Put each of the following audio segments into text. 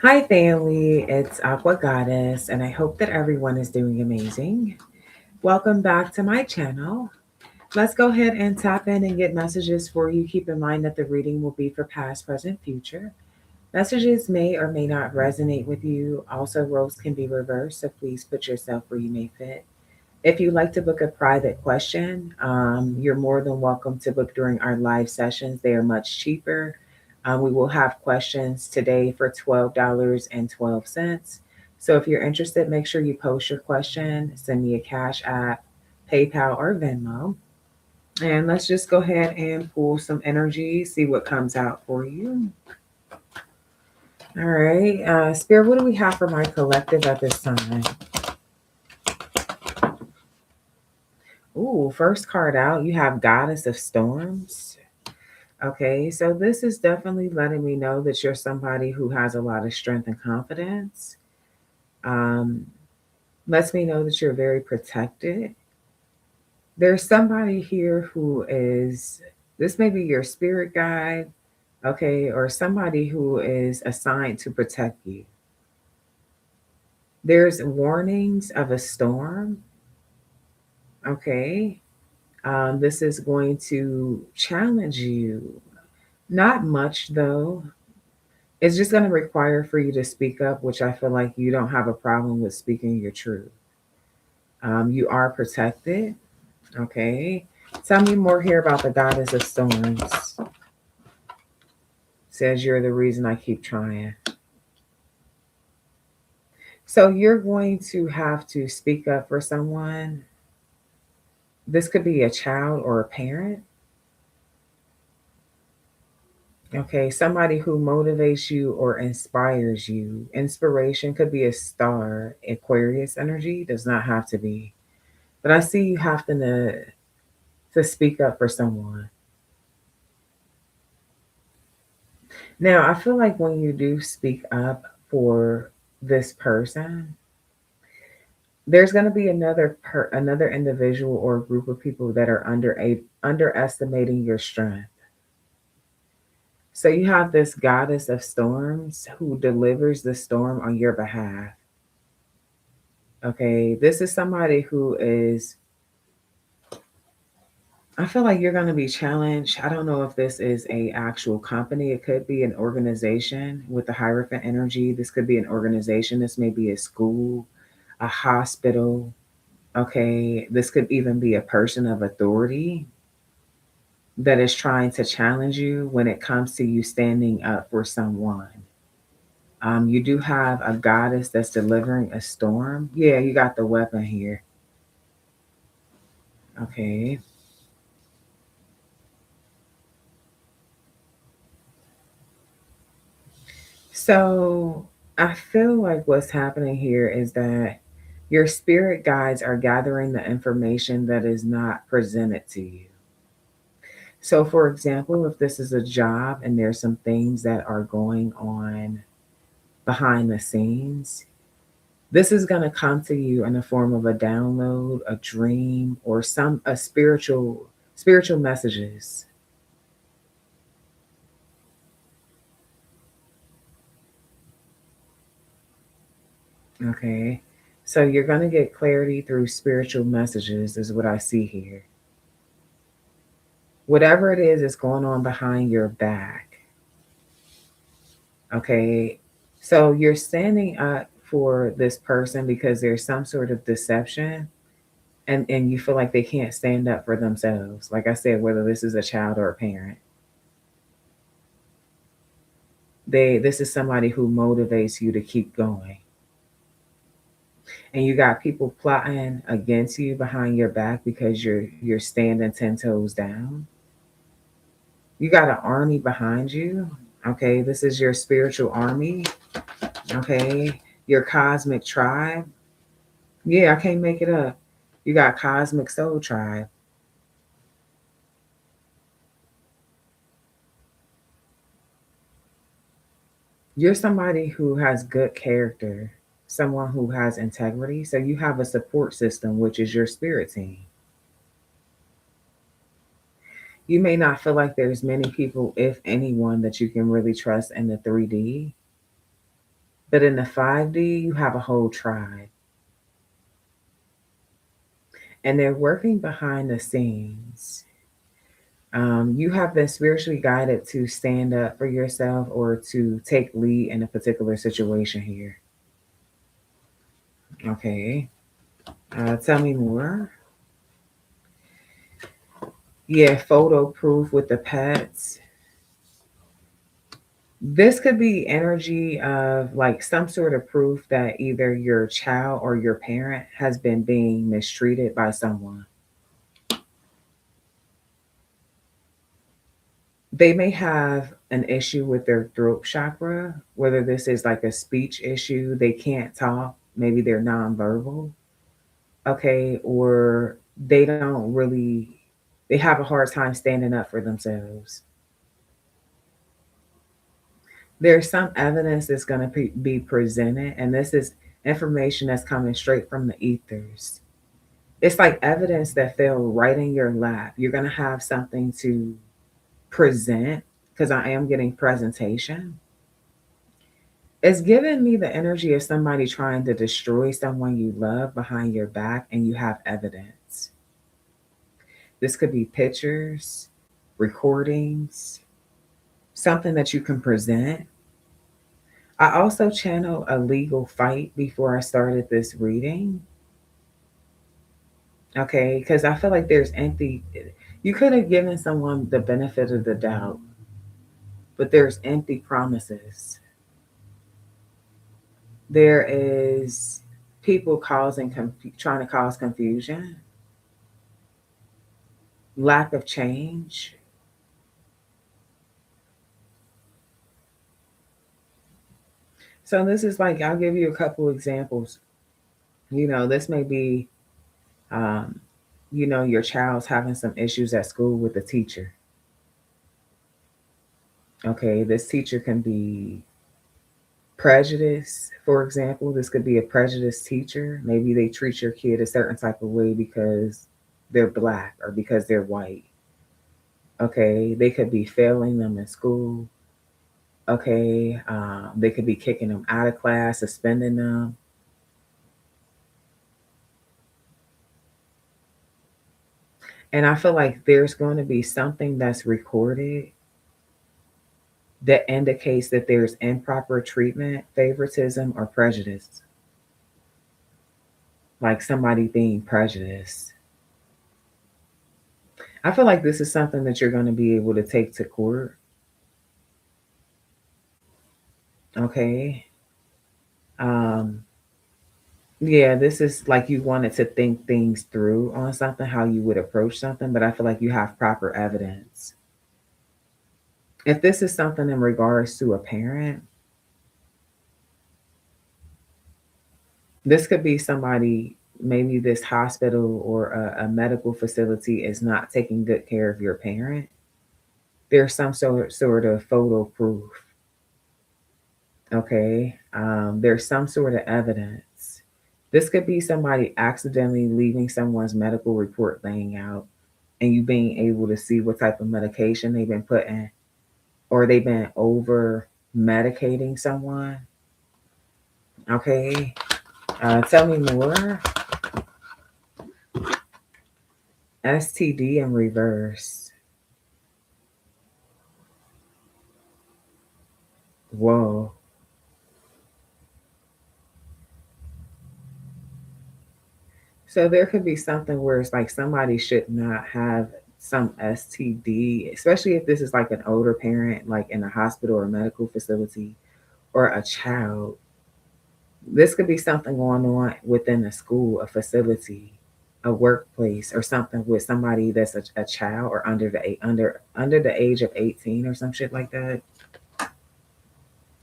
Hi, family. It's Aqua Goddess, and I hope that everyone is doing amazing. Welcome back to my channel. Let's go ahead and tap in and get messages for you. Keep in mind that the reading will be for past, present, future. Messages may or may not resonate with you. Also, roles can be reversed, so please put yourself where you may fit. If you'd like to book a private question, you're more than welcome to book during our live sessions. They are much cheaper. We will have questions today for $12.12. So if you're interested, make sure you post your question, send me a Cash App, PayPal, or Venmo. And let's just go ahead and pull some energy, see what comes out for you. All right. Spirit, what do we have for my collective at this time? Ooh, first card out, you have Goddess of Storms. Okay, so this is definitely letting me know that you're somebody who has a lot of strength and confidence. Um, lets me know that you're very protected. There's somebody here who is, this may be your spirit guide, okay, or somebody who is assigned to protect you. There's warnings of a storm, okay. This is going to challenge you. Not much though. It's just going to require for you to speak up, which I feel like you don't have a problem with speaking your truth. You are protected. Okay. Tell me more here about the Goddess of Storms. Says you're the reason I keep trying. So you're going to have to speak up for someone. This could be a child or a parent. Okay, somebody who motivates you or inspires you. Inspiration could be a star. Aquarius energy does not have to be. But I see you having to speak up for someone. Now, I feel like when you do speak up for this person, there's going to be another individual or group of people that are underestimating your strength. So you have this goddess of storms who delivers the storm on your behalf. Okay, this is somebody who is, I feel like you're going to be challenged. I don't know if this is a actual company. It could be an organization with the Hierophant energy. This could be an organization. This may be a school, a hospital. Okay, this could even be a person of authority that is trying to challenge you when it comes to you standing up for someone. You do have a goddess that's delivering a storm. Yeah, you got the weapon here. Okay. So I feel like what's happening here is that your spirit guides are gathering the information that is not presented to you. So, for example, if this is a job and there's some things that are going on behind the scenes, this is going to come to you in the form of a download, a dream, or some a spiritual messages. Okay. So you're going to get clarity through spiritual messages, is what I see here. Whatever it is going on behind your back. Okay. So you're standing up for this person because there's some sort of deception and you feel like they can't stand up for themselves. Like I said, whether this is a child or a parent. This is somebody who motivates you to keep going. And you got people plotting against you behind your back because you're standing 10 toes down. You got an army behind you. Okay, this is your spiritual army. Okay, your cosmic tribe. Yeah, I can't make it up. You got cosmic soul tribe. You're somebody who has good character, someone who has integrity. So you have a support system, which is your spirit team. You may not feel like there's many people, if anyone, that you can really trust in the 3D. But in the 5D, you have a whole tribe, and they're working behind the scenes. You have been spiritually guided to stand up for yourself or to take lead in a particular situation here. Okay. Tell me more. Yeah, photo proof with the pets. This could be energy of like some sort of proof that either your child or your parent has been being mistreated by someone. They may have an issue with their throat chakra, whether this is like a speech issue, they can't talk, maybe they're nonverbal, okay, or they don't really, they have a hard time standing up for themselves. There's some evidence that's going to be presented, and this is information that's coming straight from the ethers. It's like evidence that fell right in your lap. You're going to have something to present because I am getting presentation. It's giving me the energy of somebody trying to destroy someone you love behind your back, and you have evidence. This could be pictures, recordings, something that you can present. I also channeled a legal fight before I started this reading. Okay, because I feel like there's empty, you could have given someone the benefit of the doubt, but there's empty promises. There is people trying to cause confusion, lack of change. So this is like, I'll give you a couple examples. This may be, um, your child's having some issues at school with the teacher. Okay, this teacher can be prejudice, for example. This could be a prejudiced teacher. Maybe they treat your kid a certain type of way because they're black or because they're white. Okay, they could be failing them in school. Okay, they could be kicking them out of class, suspending them. And I feel like there's going to be something that's recorded that indicates that there's improper treatment, favoritism, or prejudice. Like somebody being prejudiced. I feel like this is something that you're going to be able to take to court. Okay. Um, yeah, this is like you wanted to think things through on something, how you would approach something, but I feel like you have proper evidence. If this is something in regards to a parent, this could be somebody, maybe this hospital or a medical facility is not taking good care of your parent. There's some sort of photo proof. Okay. There's some sort of evidence. This could be somebody accidentally leaving someone's medical report laying out and you being able to see what type of medication they've been putting, or they've been over medicating someone. Okay. Tell me more. STD in reverse. Whoa. So there could be something where it's like somebody should not have some STD, especially if this is like an older parent, like in a hospital or medical facility, or a child. This could be something going on within a school, a facility, a workplace, or something with somebody that's a child or under the age of 18 or some shit like that.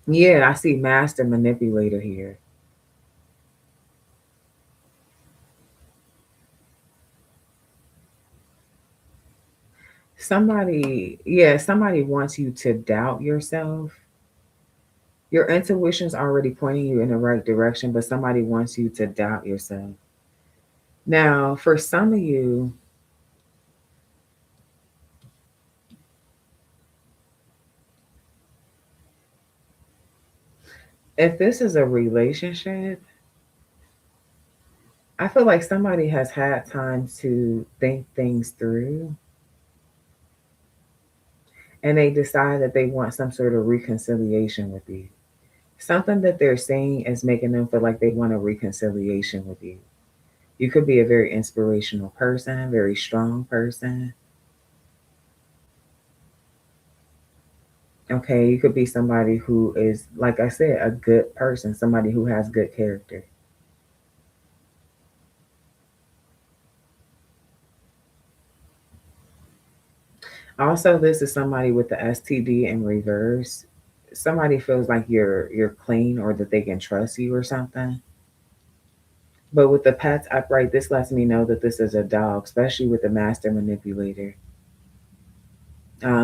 Yeah, I see master manipulator here. Somebody wants you to doubt yourself. Your intuition's already pointing you in the right direction, but somebody wants you to doubt yourself. Now, for some of you, If this is a relationship, I feel like somebody has had time to think things through and they decide that they want some sort of reconciliation with you. Something that they're saying is making them feel like they want a reconciliation with you. You could be a very inspirational person, very strong person. Okay, you could be somebody who is, like I said, a good person, somebody who has good character. Also, this is somebody with the STD in reverse. Somebody feels like you're clean or that they can trust you or something. But with the pets upright, this lets me know that this is a dog, especially with the master manipulator.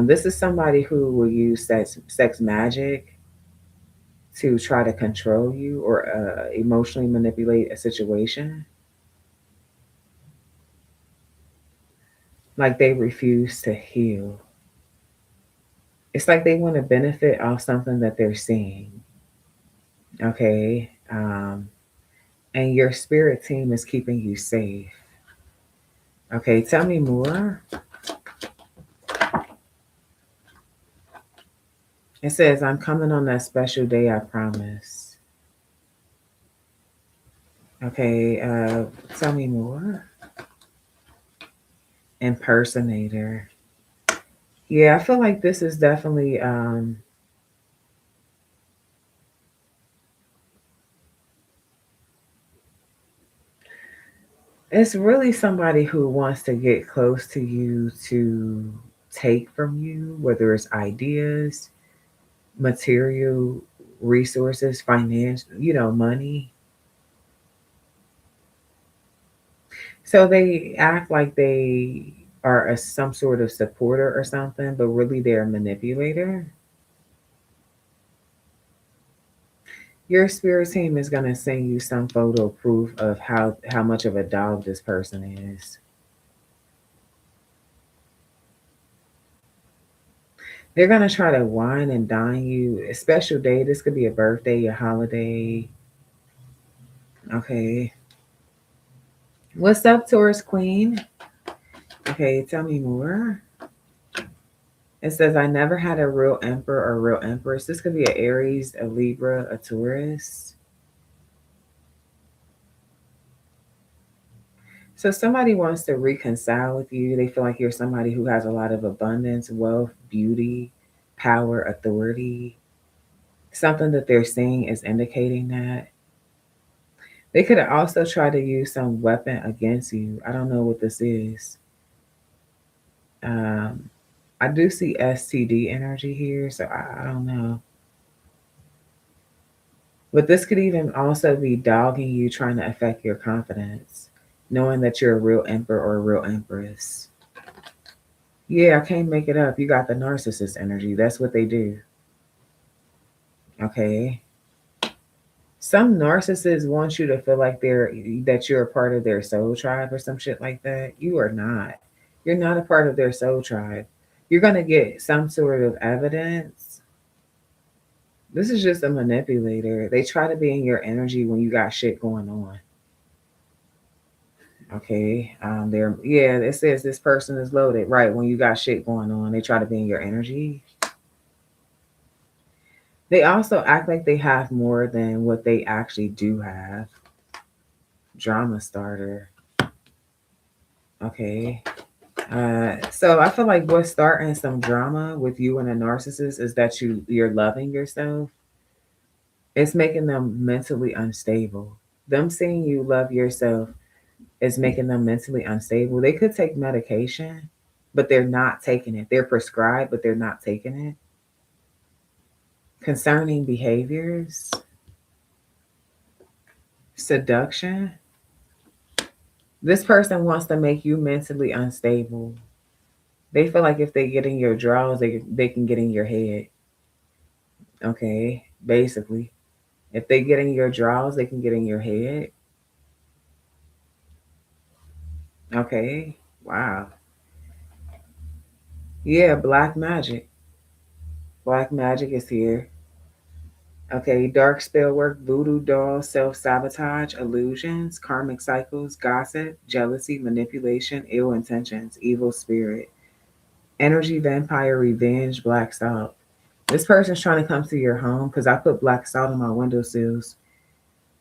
This is somebody who will use sex magic to try to control you or emotionally manipulate a situation. Like they refuse to heal. It's like they want to benefit off something that they're seeing. Okay. And your spirit team is keeping you safe. Okay. Tell me more. It says, I'm coming on that special day, I promise. Okay. Tell me more. Impersonator. Yeah, I feel like this is definitely it's really somebody who wants to get close to you to take from you, whether it's ideas, material resources, finance, money. So they act like they are some sort of supporter or something, but really they're a manipulator. Your spirit team is gonna send you some photo proof of how much of a dog this person is. They're gonna try to wine and dine you. A special day. This could be a birthday, a holiday. Okay. What's up, Taurus Queen? Okay, tell me more. It says I never had a real emperor or real empress. This could be an Aries, a Libra, a Taurus. So somebody wants to reconcile with you. They feel like you're somebody who has a lot of abundance, wealth, beauty, power, authority. Something that they're seeing is indicating that. They could also try to use some weapon against you. I don't know what this is. Um, I do see STD energy here, so I don't know. But this could even also be dogging you, trying to affect your confidence, knowing that you're a real emperor or a real empress. Yeah, I can't make it up. You got the narcissist energy. That's what they do. Okay. Some narcissists want you to feel like you're a part of their soul tribe or some shit like that. You are not. You're not a part of their soul tribe. You're gonna get some sort of evidence. This is just a manipulator. They try to be in your energy when you got shit going on. Okay. It says this person is loaded. Right. When you got shit going on, they try to be in your energy. They also act like they have more than what they actually do have. Drama starter. Okay. So I feel like what's starting some drama with you and a narcissist is that you're loving yourself. It's making them mentally unstable. Them seeing you love yourself is making them mentally unstable. They could take medication, but they're not taking it. They're prescribed, but they're not taking it. Concerning behaviors, seduction. This person wants to make you mentally unstable. They feel like if they get in your drawers, they can get in your head. Okay, basically. If they get in your drawers, they can get in your head. Okay, wow. Yeah, black magic. Black magic is here. Okay, dark spell work, voodoo dolls, self-sabotage, illusions, karmic cycles, gossip, jealousy, manipulation, ill intentions, evil spirit, energy vampire, revenge, black salt. This person's trying to come to your home because I put black salt on my windowsills.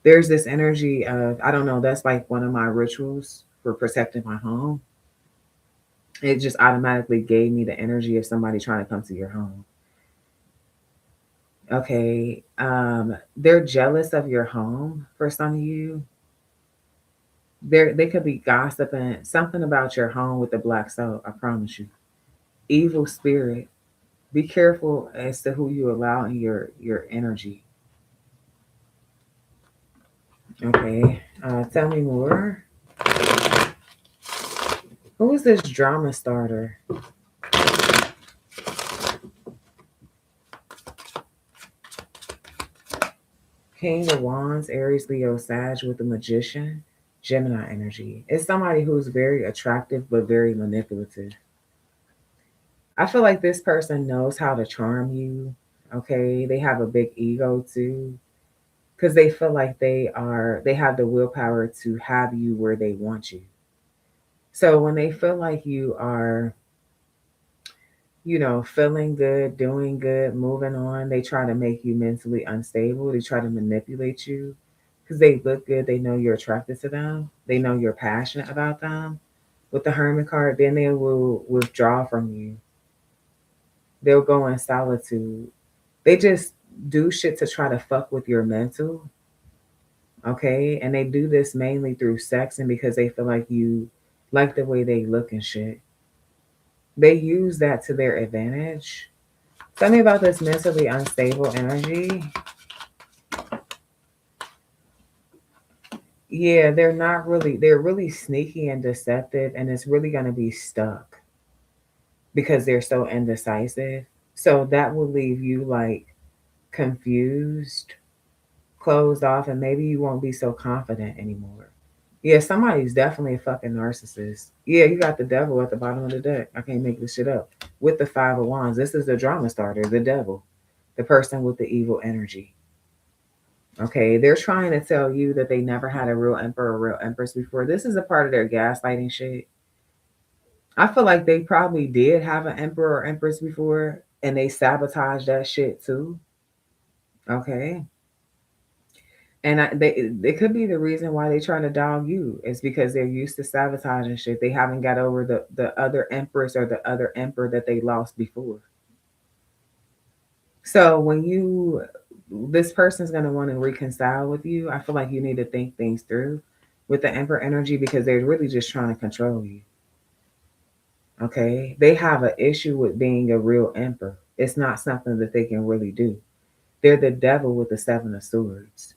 There's this energy of, I don't know, that's like one of my rituals for protecting my home. It just automatically gave me the energy of somebody trying to come to your home. Okay. They're jealous of your home for some of you. They could be gossiping something about your home with the black soul, I promise you. Evil spirit. Be careful as to who you allow in your energy. Okay. Tell me more. Who is this drama starter? King of Wands, Aries, Leo, Sag with the Magician, Gemini energy. It's somebody who's very attractive but very manipulative. I feel like this person knows how to charm you. Okay. They have a big ego too. Because they feel like they have the willpower to have you where they want you. So when they feel like you are, feeling good, doing good, moving on, they try to make you mentally unstable. They try to manipulate you because they look good. They know you're attracted to them. They know you're passionate about them. With the Hermit card, then they will withdraw from you. They'll go in solitude. They just do shit to try to fuck with your mental. Okay. And they do this mainly through sex and because they feel like you like the way they look and shit. They use that to their advantage. Tell me about this mentally unstable energy. Yeah, they're really sneaky and deceptive, and it's really going to be stuck because they're so indecisive. So that will leave you like confused, closed off, and maybe you won't be so confident anymore. Yeah, somebody's definitely a fucking narcissist. Yeah, you got the devil at the bottom of the deck. I can't make this shit up. With the Five of Wands, this is the drama starter, the devil, the person with the evil energy. Okay, they're trying to tell you that they never had a real emperor or real empress before. This is a part of their gaslighting shit. I feel like they probably did have an emperor or empress before and they sabotaged that shit too. Okay. And it could be the reason why they trying to dog you is because they're used to sabotaging shit. They haven't got over the other empress or the other emperor that they lost before. So when this person's gonna want to reconcile with you, I feel like you need to think things through with the emperor energy because they're really just trying to control you. Okay, they have an issue with being a real emperor. It's not something that they can really do. They're the devil with the seven of swords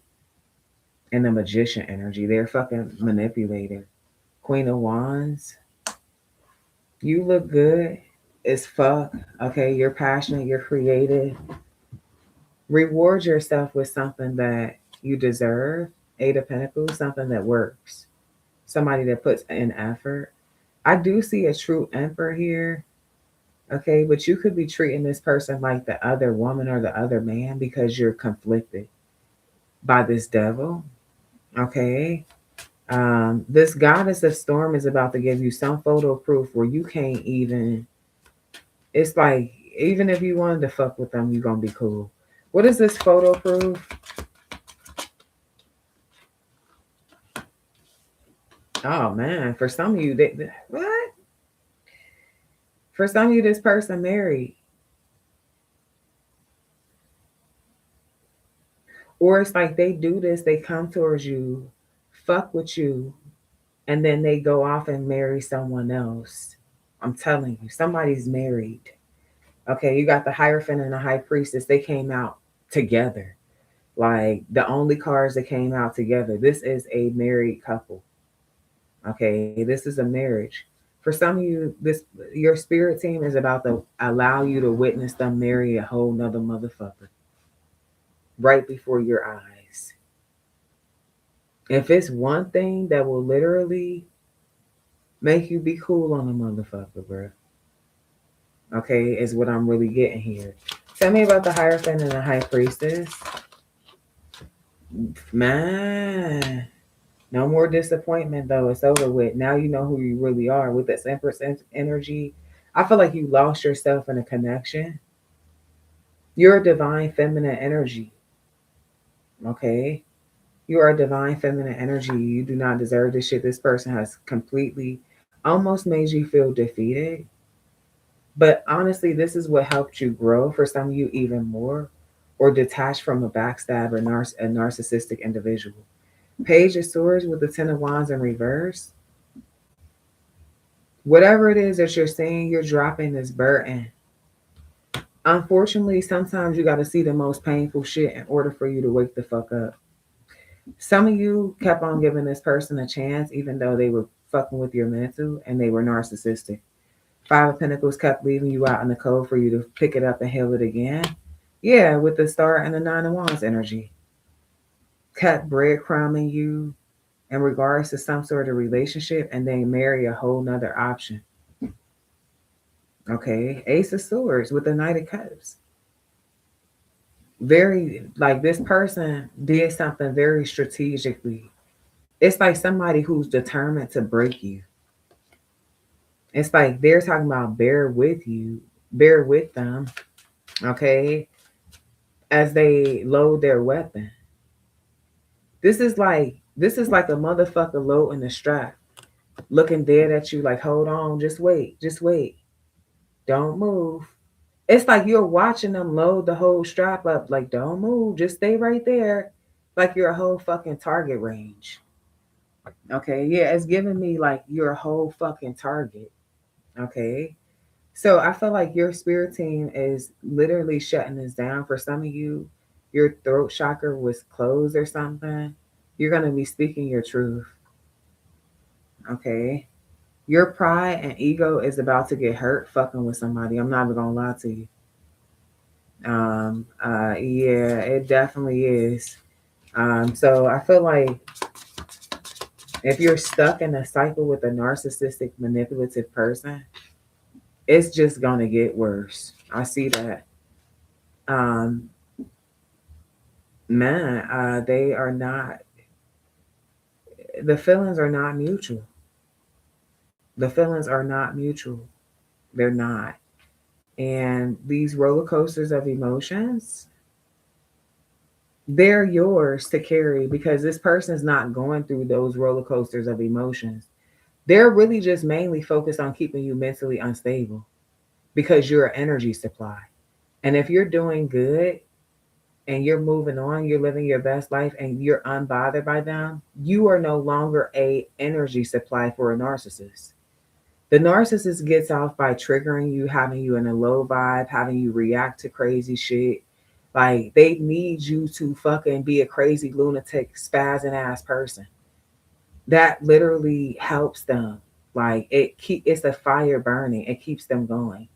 and the magician energy. They're fucking manipulator. Queen of Wands, you look good as fuck. Okay, you're passionate, you're creative. Reward yourself with something that you deserve. Eight of Pentacles, something that works. Somebody that puts in effort. I do see a true emperor here. Okay, but you could be treating this person like the other woman or the other man because you're conflicted by this devil. Okay. This goddess of storm is about to give you some photo proof where you can't even, it's like, even if you wanted to fuck with them, you're going to be cool. What is this photo proof? Oh man, for some of you, what? For some of you, this person married. Or it's like they do this, they come towards you, fuck with you, and then they go off and marry someone else. I'm telling you, somebody's married. Okay, you got the Hierophant and the High Priestess. They came out together. Like the only cards that came out together. This is a married couple. Okay, this is a marriage. For some of you, this your spirit team is about to allow you to witness them marry a whole nother motherfucker right before your eyes. If it's one thing that will literally make you be cool on a motherfucker, bro. Okay, is what I'm really getting here. Tell me about the Hierophant and the High Priestess. Man, no more disappointment though. It's over with. Now you know who you really are with this Empress energy. I feel like you lost yourself in a connection. You're a divine feminine energy. Okay. You are a divine feminine energy. You do not deserve this shit. This person has completely almost made you feel defeated. But honestly, this is what helped you grow for some of you even more, or detach from a backstab or a narcissistic individual. Page of Swords with the Ten of Wands in reverse. Whatever it is that you're saying, you're dropping this burden. Unfortunately, sometimes you got to see the most painful shit in order for you to wake the fuck up. Some of you kept on giving this person a chance, even though they were fucking with your mental and they were narcissistic. Five of Pentacles kept leaving you out in the cold for you to pick it up and heal it again. Yeah, with the Star and the Nine of Wands energy. Kept breadcrumbing you in regards to some sort of relationship and then marry a whole nother option. Okay, Ace of Swords with the Knight of Cups. Very, like, this person did something very strategically. It's like somebody who's determined to break you. It's like they're talking about bear with you, bear with them, okay, as they load their weapon. This is like a motherfucker loading the strap, looking dead at you like, hold on, just wait, don't move. It's like you're watching them load the whole strap up, like, don't move, just stay right there, like you're a whole fucking target range. Okay, yeah, it's giving me like you're a whole fucking target. Okay. So I feel like your spirit team is literally shutting this down. For some of you, your throat chakra was closed or something. You're going to be speaking your truth. Okay. Your pride and ego is about to get hurt fucking with somebody. I'm not even going to lie to you. Yeah, it definitely is. So I feel like if you're stuck in a cycle with a narcissistic, manipulative person, it's just going to get worse. I see that. Um, Man, they are not, the feelings are not mutual. The feelings are not mutual. They're not. And these roller coasters of emotions, they're yours to carry because this person's not going through those roller coasters of emotions. They're really just mainly focused on keeping you mentally unstable because you're an energy supply. And if you're doing good and you're moving on, you're living your best life and you're unbothered by them, you are no longer a energy supply for a narcissist. The narcissist gets off by triggering you, having you in a low vibe, having you react to crazy shit. Like they need you to fucking be a crazy lunatic, spazzing ass person. That literally helps them. Like it's a fire burning. It keeps them going.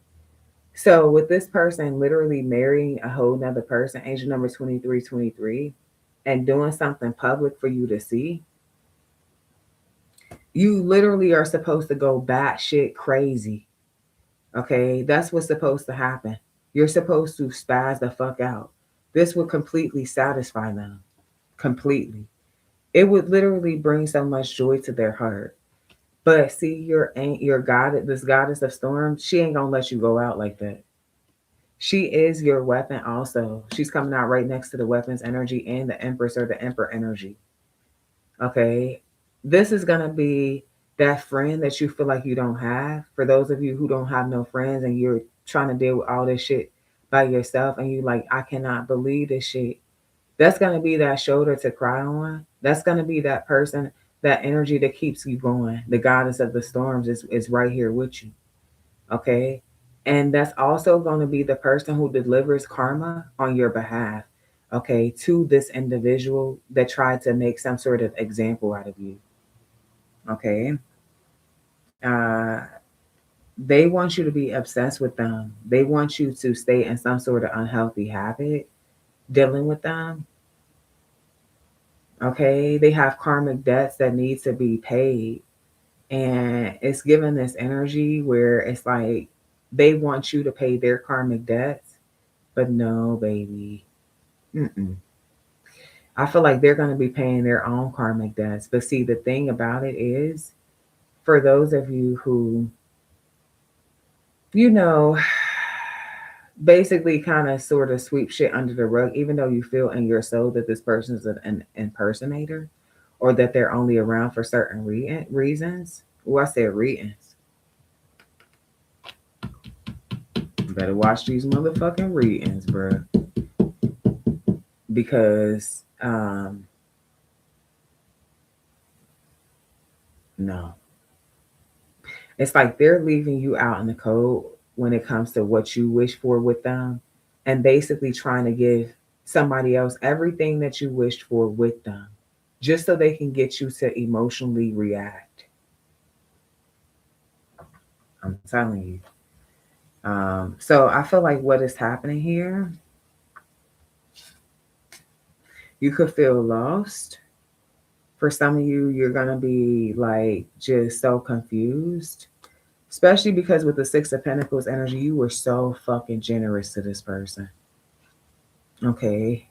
So with this person literally marrying a whole nother person, angel number 2323, and doing something public for you to see, you literally are supposed to go batshit crazy. Okay, that's what's supposed to happen. You're supposed to spaz the fuck out. This would completely satisfy them. Completely. It would literally bring so much joy to their heart. But see, your god, this goddess of storm, she ain't gonna let you go out like that. She is your weapon also. She's coming out right next to the weapons energy and the empress or the emperor energy. Okay. This is gonna be that friend that you feel like you don't have. For those of you who don't have no friends and you're trying to deal with all this shit by yourself and you like, I cannot believe this shit. That's gonna be that shoulder to cry on. That's gonna be that person, that energy that keeps you going. The goddess of the storms is right here with you. Okay. And that's also going to be the person who delivers karma on your behalf, okay, to this individual that tried to make some sort of example out of you. Okay. Uh, they want you to be obsessed with them. They want you to stay in some sort of unhealthy habit dealing with them. Okay. They have karmic debts that need to be paid. And it's given this energy where it's like they want you to pay their karmic debts. But no, baby. Mm-mm. I feel like they're going to be paying their own karmic debts. But see, the thing about it is, for those of you who, you know, basically kind of sort of sweep shit under the rug, even though you feel in your soul that this person is an impersonator or that they're only around for certain reasons. Well, I said reasons. You better watch these motherfucking readings, bro. Because, no. It's like they're leaving you out in the cold when it comes to what you wish for with them and basically trying to give somebody else everything that you wished for with them just so they can get you to emotionally react. I'm telling you. So I feel like what is happening here, you could feel lost. For some of you, you're going to be like just so confused, especially because with the Six of Pentacles energy, you were so fucking generous to this person. Okay.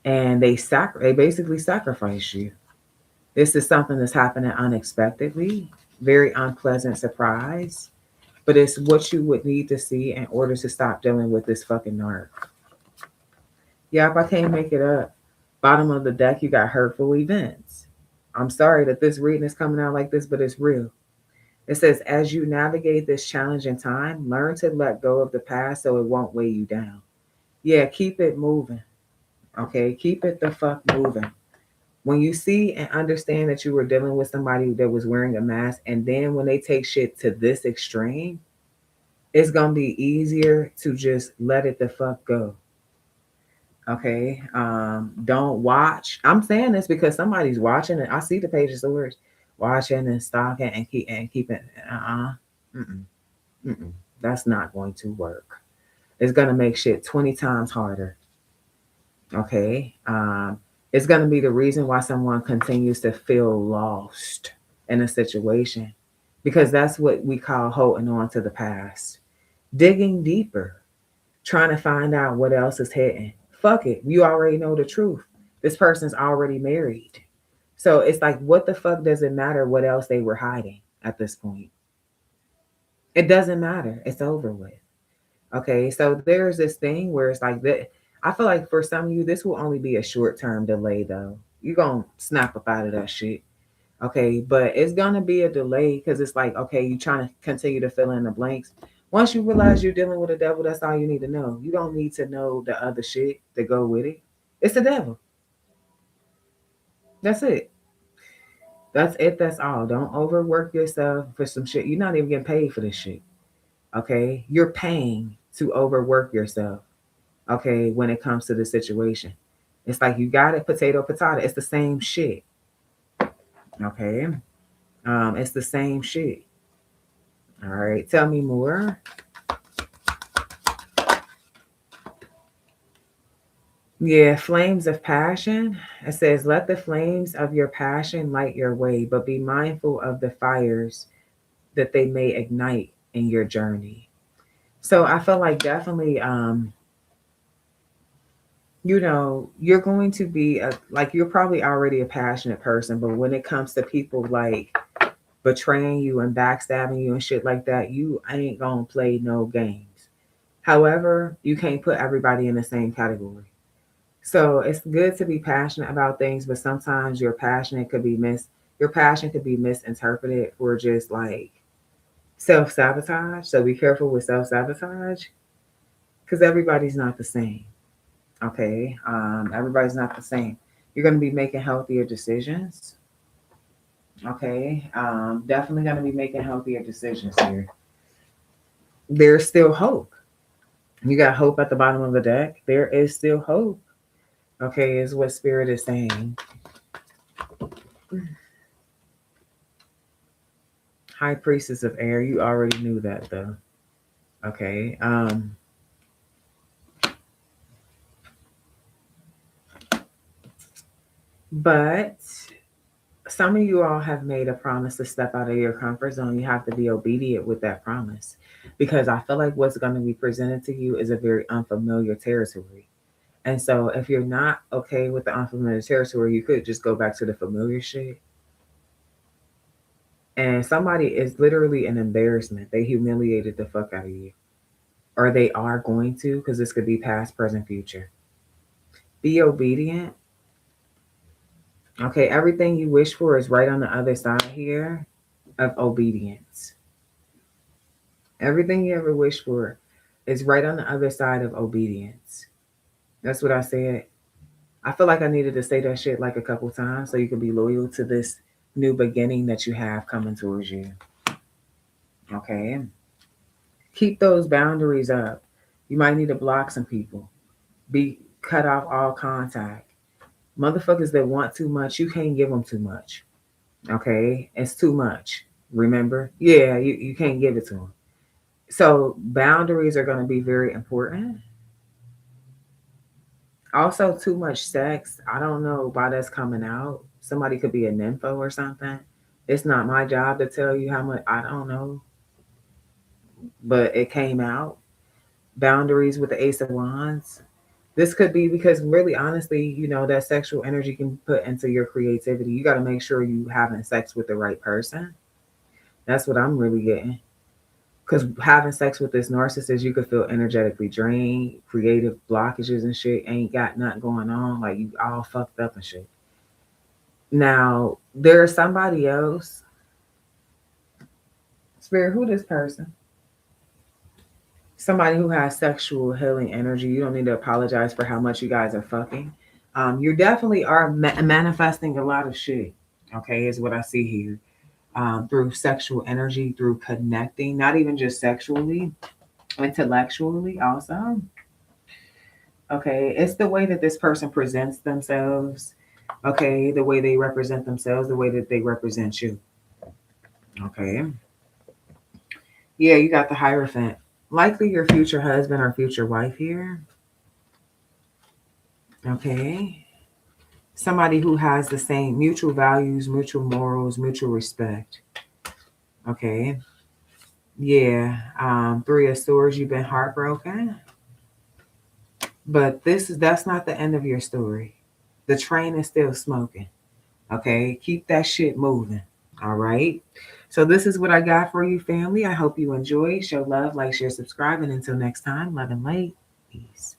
And they basically sacrifice you. This is something that's happening unexpectedly, very unpleasant surprise, but it's what you would need to see in order to stop dealing with this fucking narc. Yep, I can't make it up. Bottom of the deck, you got hurtful events. I'm sorry that this reading is coming out like this, but it's real. It says, as you navigate this challenging time, learn to let go of the past so it won't weigh you down. Yeah, keep it moving. Okay, keep it the fuck moving. When you see and understand that you were dealing with somebody that was wearing a mask, and then when they take shit to this extreme, it's gonna be easier to just let it the fuck go. Okay. Don't watch. I'm saying this because somebody's watching and I see the Page of Swords watching and stalking and keeping mm-mm, mm-mm. That's not going to work. It's gonna make shit 20 times harder. Okay. It's going to be the reason why someone continues to feel lost in a situation because that's what we call holding on to the past. Digging deeper, trying to find out what else is hidden. Fuck it. You already know the truth. This person's already married. So it's like, what the fuck does it matter what else they were hiding at this point? It doesn't matter. It's over with. Okay. So there's this thing where it's like that. I feel like for some of you, this will only be a short term delay, though. You're going to snap up out of that shit. Okay. But it's going to be a delay because it's like, okay, you're trying to continue to fill in the blanks. Once you realize you're dealing with a devil, that's all you need to know. You don't need to know the other shit that go with it. It's the devil. That's it. That's it. That's all. Don't overwork yourself for some shit. You're not even getting paid for this shit. Okay. You're paying to overwork yourself. Okay, when it comes to the situation. It's like you got it, potato, potato. It's the same shit. Okay. It's the same shit. All right. Tell me more. Yeah, flames of passion. It says, let the flames of your passion light your way, but be mindful of the fires that they may ignite in your journey. So I feel like definitely you're going to be like you're probably already a passionate person, but when it comes to people like betraying you and backstabbing you and shit like that, you ain't gonna play no games. However, you can't put everybody in the same category. So it's good to be passionate about things, but sometimes your passion could be misinterpreted for just like self-sabotage. So be careful with self-sabotage because everybody's not the same. Okay. Everybody's not the same. You're going to be making healthier decisions. Okay. Definitely going to be making healthier decisions here. There's still hope. You got hope at the bottom of the deck. There is still hope. Okay, is what Spirit is saying. High Priestess of Air. You already knew that though. Okay. But some of you all have made a promise to step out of your comfort zone. You have to be obedient with that promise because I feel like what's going to be presented to you is a very unfamiliar territory. And so if you're not okay with the unfamiliar territory, you could just go back to the familiar shit. And somebody is literally an embarrassment. They humiliated the fuck out of you. Or they are going to, because this could be past, present, future. Be obedient. Okay, everything you wish for is right on the other side here of obedience. Everything you ever wish for is right on the other side of obedience. That's what I said. I feel like I needed to say that shit like a couple times so you could be loyal to this new beginning that you have coming towards you. Okay? Keep those boundaries up. You might need to block some people. Be cut off all contact. Motherfuckers that want too much, you can't give them too much. Okay? It's too much. Remember? Yeah, you can't give it to them. So boundaries are going to be very important. Also, too much sex. I don't know why that's coming out. Somebody could be a nympho or something. It's not my job to tell you how much. I don't know. But it came out. Boundaries with the Ace of Wands. This could be because, really, honestly, that sexual energy can be put into your creativity. You got to make sure you having sex with the right person. That's what I'm really getting. Because having sex with this narcissist, you could feel energetically drained, creative blockages and shit, ain't got nothing going on. Like, you all fucked up and shit. Now, there's somebody else. Spirit, who this person? Somebody who has sexual healing energy. You don't need to apologize for how much you guys are fucking. You definitely are manifesting a lot of shit. Okay, is what I see here. Through sexual energy, through connecting, not even just sexually, intellectually also. Okay, it's the way that this person presents themselves. Okay, the way they represent themselves, the way that they represent you. Okay. Yeah, you got the Hierophant. Likely your future husband or future wife here. Okay. Somebody who has the same mutual values, mutual morals, mutual respect. Okay. Yeah. Three of Swords, you've been heartbroken. But that's not the end of your story. The train is still smoking. Okay. Keep that shit moving. All right. So this is what I got for you, family. I hope you enjoy. Show love, like, share, subscribe. And until next time, love and light. Peace.